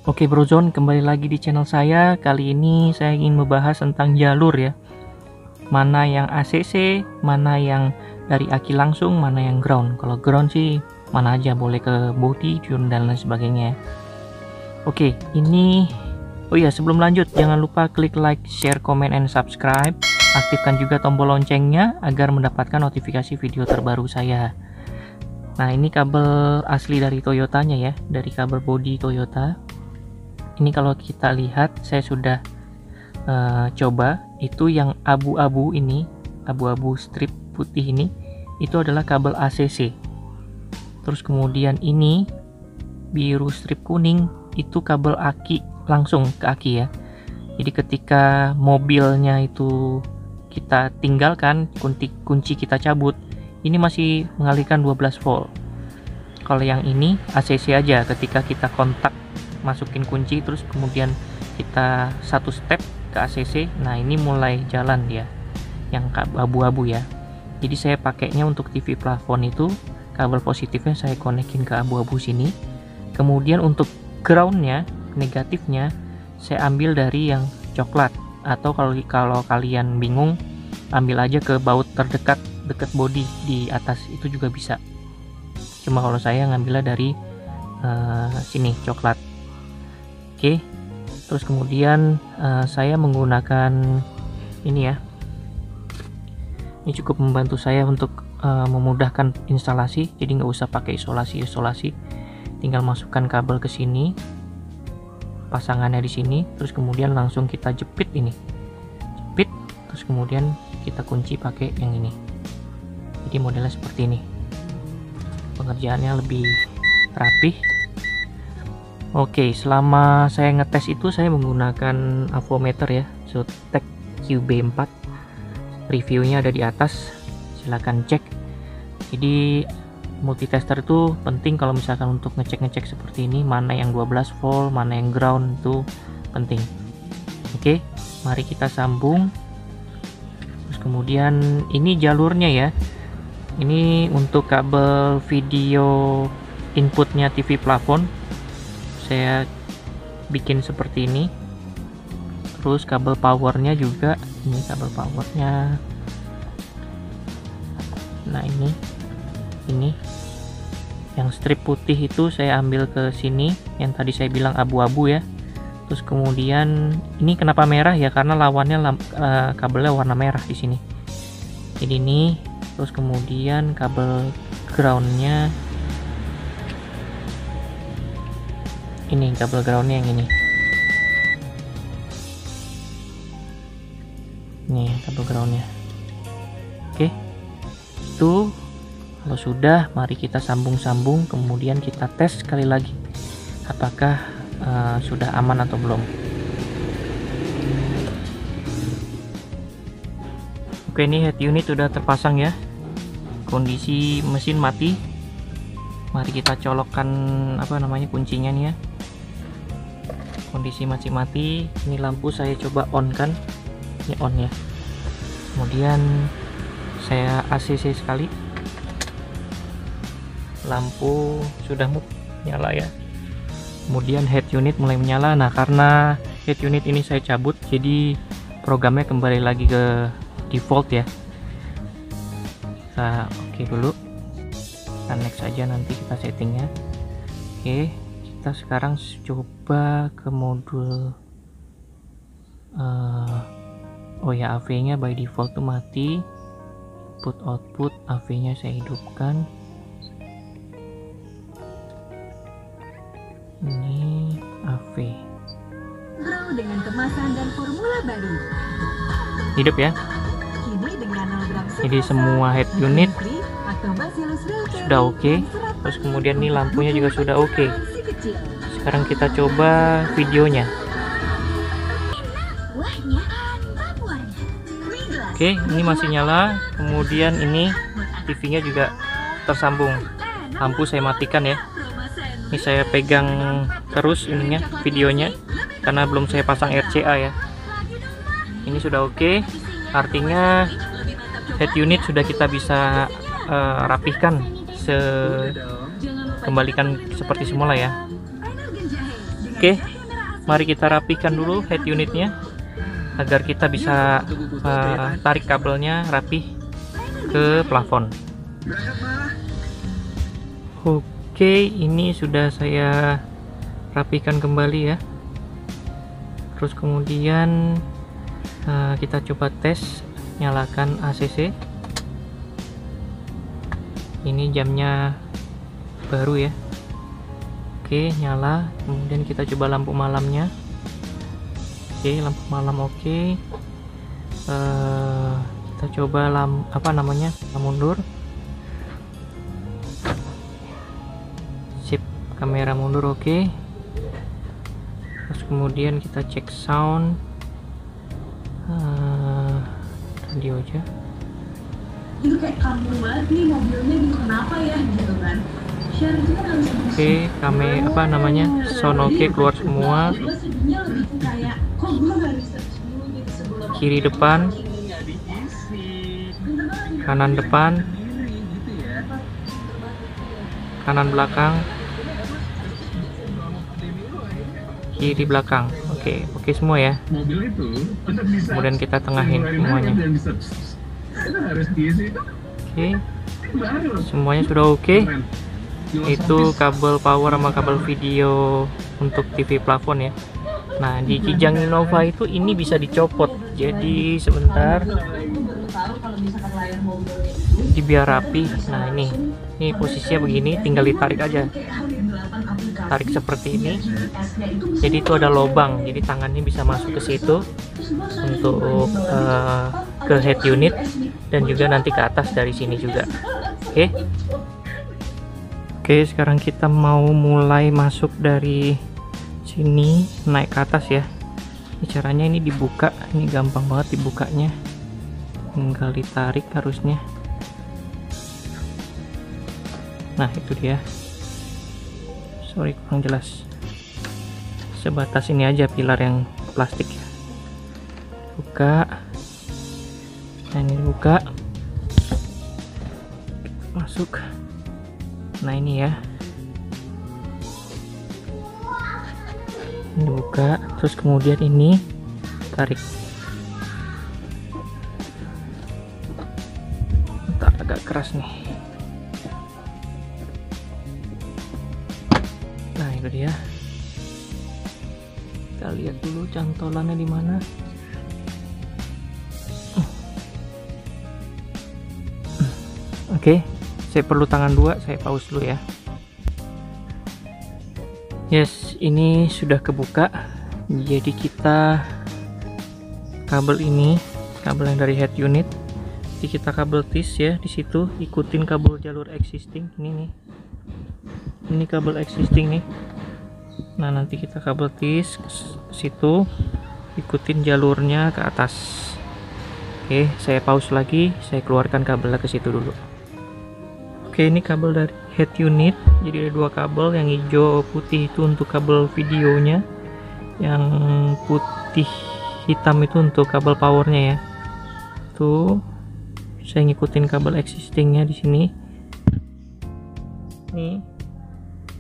Oke Brozone, kembali lagi di channel saya. Kali ini saya ingin membahas tentang jalur ya. Mana yang ACC, mana yang dari aki langsung, mana yang ground. Kalau ground sih mana aja, boleh ke body, tune dan lain sebagainya. Oke, ini oh ya, sebelum lanjut jangan lupa klik like, share, comment, and subscribe. Aktifkan juga tombol loncengnya agar mendapatkan notifikasi video terbaru saya. Nah, ini kabel asli dari Toyotanya ya, dari kabel body Toyota. Ini kalau kita lihat, saya sudah coba, itu yang abu-abu ini, abu-abu strip putih ini, itu adalah kabel ACC. Terus kemudian ini biru strip kuning, itu kabel aki, langsung ke aki ya. Jadi ketika mobilnya itu kita tinggalkan, kunci kita cabut, ini masih mengalirkan 12 volt. Kalau yang ini ACC aja, ketika kita kontak masukin kunci terus kemudian kita satu step ke ACC, nah ini mulai jalan dia yang abu-abu ya. Jadi saya pakainya untuk TV plafon itu kabel positifnya saya konekin ke abu-abu sini, kemudian untuk groundnya, negatifnya saya ambil dari yang coklat, atau kalau kalian bingung ambil aja ke baut terdekat dekat body di atas, itu juga bisa. Cuma kalau saya ngambilnya dari sini coklat. Oke, terus kemudian saya menggunakan ini ya. Ini cukup membantu saya untuk memudahkan instalasi. Jadi nggak usah pakai isolasi. Tinggal masukkan kabel ke sini, pasangannya di sini, terus kemudian langsung kita jepit ini, terus kemudian kita kunci pakai yang ini. Jadi modelnya seperti ini. Pengerjaannya lebih rapih. Oke, selama saya ngetes itu saya menggunakan avometer ya, Zotac QB4. Reviewnya ada di atas, silahkan cek. Jadi multitester itu penting kalau misalkan untuk ngecek seperti ini, mana yang 12 volt, mana yang ground, itu penting. Oke, mari kita sambung. Terus kemudian ini jalurnya ya. Ini untuk kabel video inputnya TV plafon, saya bikin seperti ini. Terus kabel powernya juga, ini kabel powernya. Nah ini yang strip putih itu saya ambil ke sini, yang tadi saya bilang abu-abu ya. Terus kemudian ini kenapa merah ya, karena lawannya kabelnya warna merah di sini. Jadi ini, terus kemudian kabel groundnya ini, kabel groundnya yang ini. Nih kabel groundnya. Oke, itu kalau sudah, mari kita sambung-sambung, kemudian kita tes sekali lagi apakah sudah aman atau belum. Oke, ini head unit sudah terpasang ya, kondisi mesin mati. Mari kita colokkan kuncinya nih ya. Kondisi masih mati. Ini lampu saya coba on kan, ini on ya. Kemudian saya ACC sekali, lampu sudah nyala ya. Kemudian head unit mulai menyala. Nah, karena head unit ini saya cabut, jadi programnya kembali lagi ke default ya. Kita oke dulu, kita next aja, nanti kita settingnya. Oke, kita sekarang coba ke modul oh ya, AV nya by default tuh mati. Input output AV nya saya hidupkan. Ini AV Grow dengan kemasan dan formula baru. hidup ya. Jadi semua head unit sudah oke. Terus kemudian nih lampunya juga sudah oke. Sekarang kita coba videonya. Oke, ini masih nyala. Kemudian ini TV-nya juga tersambung. Lampu saya matikan ya. Ini saya pegang terus ininya, videonya, karena belum saya pasang RCA ya. Ini sudah oke. Artinya head unit sudah kita bisa rapihkan, kembalikan seperti semula ya. Oke. mari kita rapikan dulu head unitnya agar kita bisa tarik kabelnya rapi ke plafon. Oke, ini sudah saya rapikan kembali ya. Terus kemudian kita coba tes, nyalakan ACC. Ini jamnya baru ya. Oke, nyala. Kemudian kita coba lampu malamnya. Oke, lampu malam oke. Kita coba lampu mundur. Sip, kamera mundur oke. Terus kemudian kita cek sound, radio aja. Itu kayak kamu banget nih mobilnya gitu, kenapa ya gitu kan. Share itu kan harus Oke, sound oke, keluar semua. Gue sedihnya lebih ke kayak kok gue gak research dulu gitu sebelum Kiri depan, kanan depan, kanan belakang, kiri belakang. Oke semua ya. Kemudian kita tengahin semuanya. Oke, semuanya sudah oke. Itu kabel power sama kabel video untuk TV plafon ya. Nah, di Kijang Innova itu ini bisa dicopot. Jadi sebentar, biar rapi. Nah, ini posisinya begini, tinggal ditarik aja. Tarik seperti ini. Jadi itu ada lubang, jadi tangannya bisa masuk ke situ untuk ke head unit dan juga nanti ke atas dari sini juga. Oke, sekarang kita mau mulai masuk dari sini naik ke atas ya. Ini caranya, ini dibuka, ini gampang banget dibukanya, tinggal ditarik harusnya. Nah, itu dia. Sorry kurang jelas. Sebatas ini aja pilar yang plastik ya. Buka. Nah, ini buka. Masuk. Nah, ini ya. Ini buka, terus kemudian ini tarik. Bentar, agak keras nih. Nah, itu dia. Kita lihat dulu cantolannya di mana. Oke, saya perlu tangan dua, saya pause dulu ya. Yes, ini sudah kebuka. Jadi kita kabel ini, kabel yang dari head unit, jadi kita kabel tis ya di situ, ikutin kabel jalur existing ini nih. Ini kabel existing nih. Nah, nanti kita kabel tis ke situ, ikutin jalurnya ke atas. Oke, saya pause lagi, saya keluarkan kabelnya ke situ dulu. Oke, ini kabel dari head unit. Jadi ada dua kabel, yang hijau putih itu untuk kabel videonya, yang putih hitam itu untuk kabel powernya ya. Tuh, saya ngikutin kabel existingnya di sini. Nih,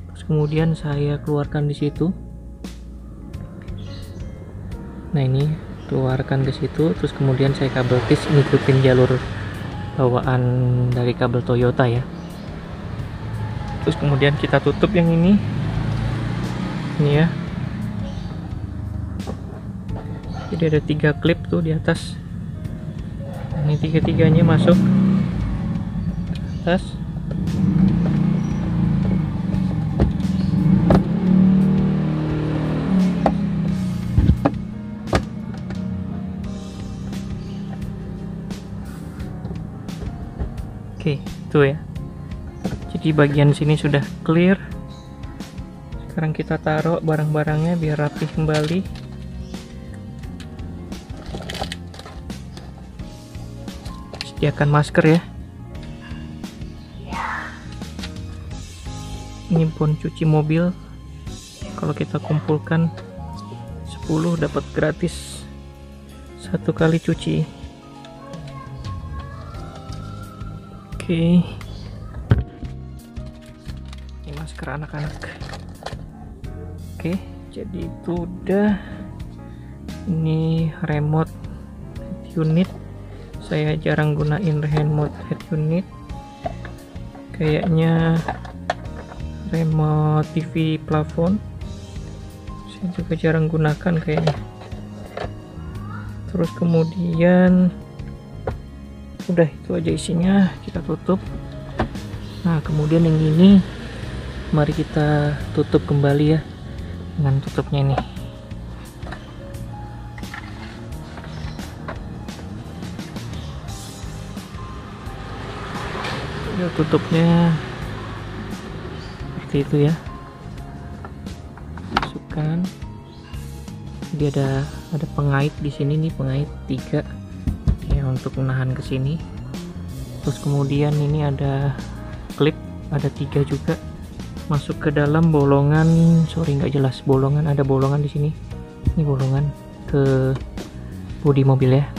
terus kemudian saya keluarkan di situ. Nah, ini keluarkan ke situ, terus kemudian saya kabel tis ngikutin jalur bawaan dari kabel Toyota ya. Terus kemudian kita tutup yang ini ya. Jadi ada 3 klip tuh di atas. Ini tiga-tiganya masuk atas. Oke, itu ya. Jadi bagian sini sudah clear. Sekarang kita taruh barang-barangnya biar rapi kembali. Sediakan masker ya. Ini pun cuci mobil. Kalau kita kumpulkan 10 dapat gratis 1 kali cuci. Oke. Ini masker anak-anak. Oke, jadi itu udah. Ini remote head unit, saya jarang gunain remote head unit, kayaknya remote TV plafon saya juga jarang gunakan kayaknya. Terus kemudian udah itu aja isinya, kita tutup. Nah kemudian yang ini mari kita tutup kembali ya dengan tutupnya ini. Ya, tutupnya seperti itu ya, masukkan. Dia ada pengait di sini nih, pengait 3 ya untuk menahan ke sini. Terus kemudian ini ada klip, ada 3 juga masuk ke dalam bolongan. Sorry nggak jelas bolongan, ada bolongan di sini. Ini bolongan ke bodi mobil ya.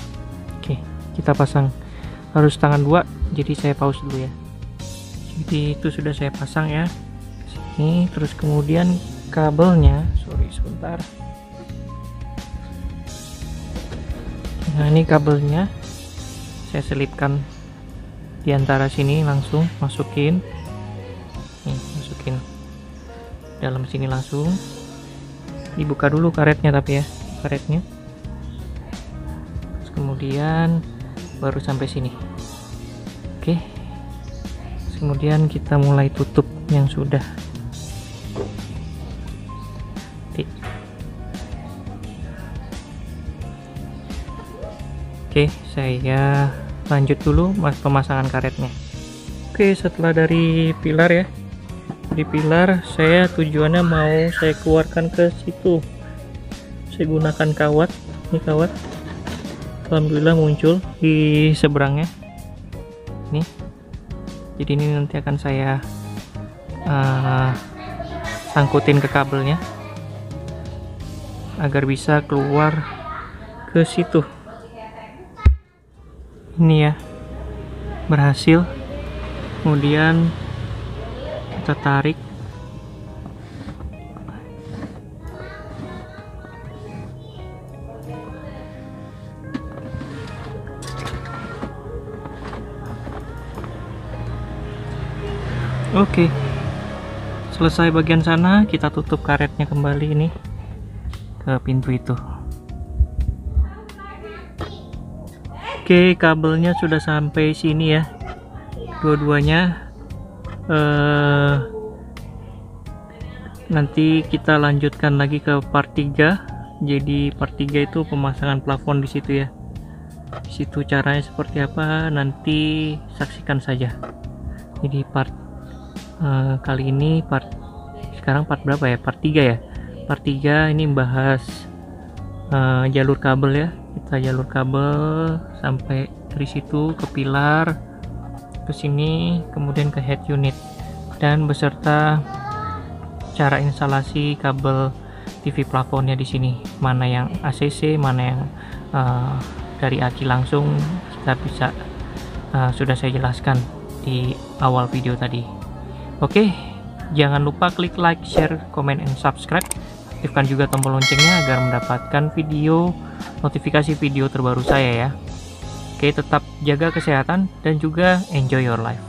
Oke, kita pasang. Harus tangan 2, jadi saya pause dulu ya. Jadi itu sudah saya pasang ya sini. Terus kemudian kabelnya, sorry sebentar. Nah ini kabelnya saya selipkan di antara sini, langsung masukin nih, masukin dalam sini, langsung dibuka dulu karetnya, tapi ya karetnya. Terus kemudian baru sampai sini. Oke, kemudian kita mulai tutup yang sudah. Oke, saya lanjut dulu pemasangan karetnya. Oke, setelah dari pilar ya, di pilar saya tujuannya mau saya keluarkan ke situ. Saya gunakan kawat, ini kawat, alhamdulillah muncul di seberangnya nih. Jadi ini nanti akan saya sangkutin ke kabelnya agar bisa keluar ke situ. Ini ya, berhasil. Kemudian kita tarik. Oke, selesai bagian sana, kita tutup karetnya kembali ini ke pintu itu. Oke, kabelnya sudah sampai sini ya, dua-duanya. Nanti kita lanjutkan lagi ke part 3. Jadi part 3 itu pemasangan plafon di situ ya. Di situ caranya seperti apa, nanti saksikan saja. Jadi part kali ini sekarang part berapa ya? Part 3 ya. Part 3 ini bahas jalur kabel ya. Kita jalur kabel sampai dari situ ke pilar, ke sini, kemudian ke head unit, dan beserta cara instalasi kabel TV plafonnya di sini. Mana yang ACC, mana yang dari aki langsung, kita bisa sudah saya jelaskan di awal video tadi. Oke, jangan lupa klik like, share, comment, and subscribe. Aktifkan juga tombol loncengnya agar mendapatkan notifikasi video terbaru saya ya. Oke, tetap jaga kesehatan dan juga enjoy your life.